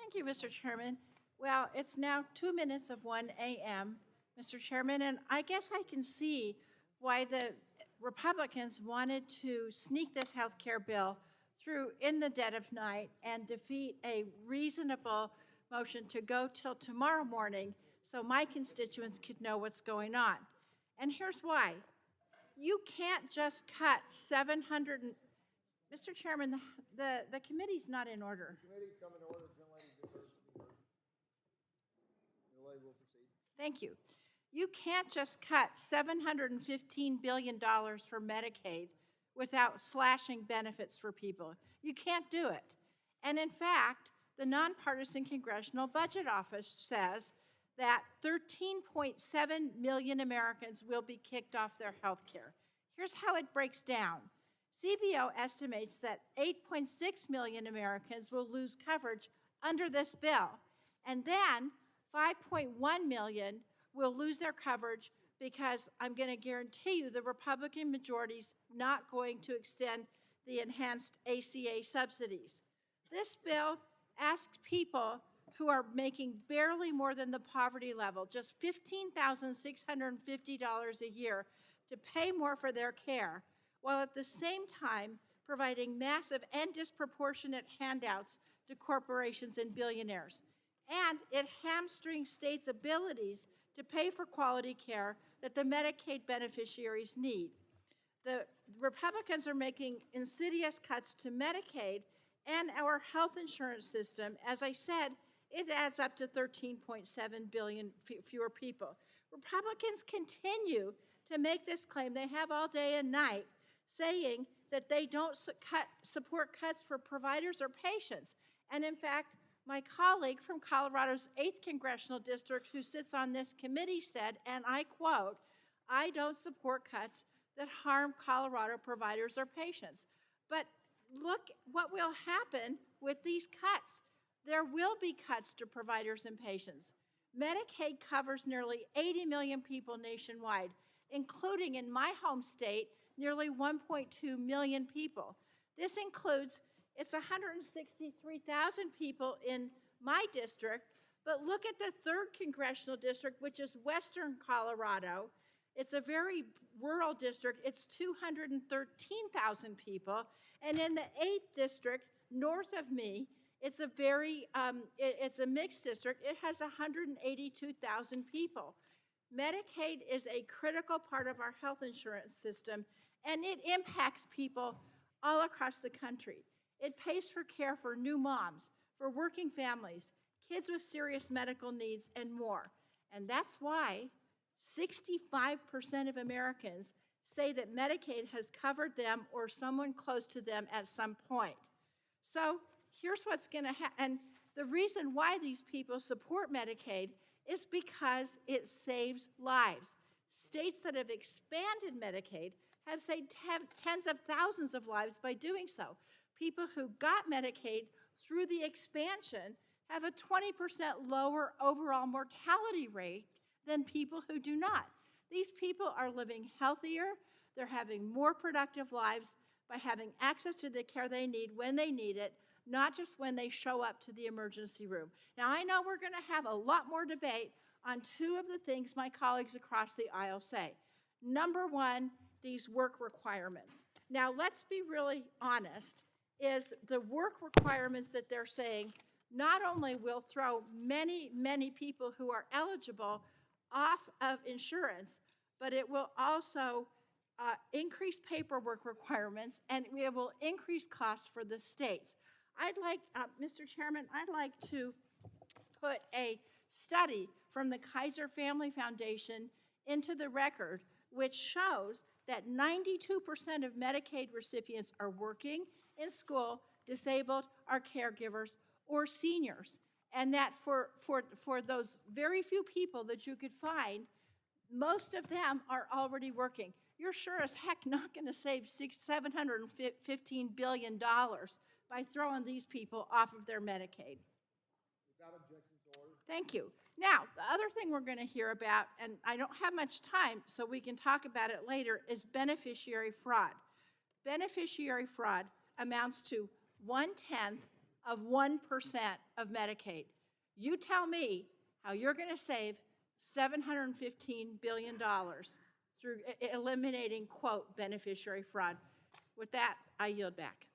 Thank you, Mr. Chairman. Well, it's now 2 minutes of 1 a.m., Mr. Chairman, and I guess I can see why the Republicans wanted to sneak this health care bill through in the dead of night and defeat a reasonable motion to go till tomorrow morning so my constituents could know what's going on. And here's why. You can't just cut 700 and, Mr. Chairman, the committee's not in order. Committee, come in order. The gentlelady deserves to be heard. The lady will proceed. Thank you. You can't just cut $715 billion for Medicaid without slashing benefits for people. You can't do it. And in fact, the Nonpartisan Congressional Budget Office says that 13.7 million Americans will be kicked off their health care. Here's how it breaks down. CBO estimates that 8.6 million Americans will lose coverage under this bill, and then 5.1 million will lose their coverage because I'm going to guarantee you the Republican majority's not going to extend the enhanced ACA subsidies. This bill asks people who are making barely more than the poverty level, just $15,650 a year, to pay more for their care, while at the same time providing massive and disproportionate handouts to corporations and billionaires. And it hamstrings states' abilities to pay for quality care that the Medicaid beneficiaries need. The Republicans are making insidious cuts to Medicaid and our health insurance system. As I said, it adds up to 13.7 billion fewer people. Republicans continue to make this claim. They have all day and night, saying that they don't support cuts for providers or patients. And in fact, my colleague from Colorado's 8th Congressional District, who sits on this committee, said, and I quote, "I don't support cuts that harm Colorado providers or patients." But look what will happen with these cuts. There will be cuts to providers and patients. Medicaid covers nearly 80 million people nationwide, including in my home state, nearly 1.2 million people. This includes, it's 163,000 people in my district, but look at the 3rd Congressional District, which is Western Colorado. It's a very rural district. It's 213,000 people. And in the 8th District, north of me, it's a it's a mixed district. It has 182,000 people. Medicaid is a critical part of our health insurance system, and it impacts people all across the country. It pays for care for new moms, for working families, kids with serious medical needs, and more. And that's why 65% of Americans say that Medicaid has covered them or someone close to them at some point. So here's what's going to happen. And the reason why these people support Medicaid is because it saves lives. States that have expanded Medicaid have saved tens of thousands of lives by doing so. People who got Medicaid through the expansion have a 20% lower overall mortality rate than people who do not. These people are living healthier, they're having more productive lives by having access to the care they need when they need it, not just when they show up to the emergency room. Now, I know we're going to have a lot more debate on two of the things my colleagues across the aisle say. Number one, these work requirements. Now, let's be really honest, is the work requirements that they're saying not only will throw many, many people who are eligible off of insurance, but it will also increase paperwork requirements, and it will increase costs for the states. I'd like, Mr. Chairman, I'd like to put a study from the Kaiser Family Foundation into the record, which shows that 92% of Medicaid recipients are working, in school, disabled, are caregivers, or seniors. And that for those very few people that you could find, most of them are already working. You're sure as heck not going to save $715 billion by throwing these people off of their Medicaid. Without objection to order. Thank you. Now, the other thing we're going to hear about, and I don't have much time, so we can talk about it later, is beneficiary fraud. Beneficiary fraud amounts to 1/10 of 1% of Medicaid. You tell me how you're going to save $715 billion through eliminating, quote, beneficiary fraud. With that, I yield back.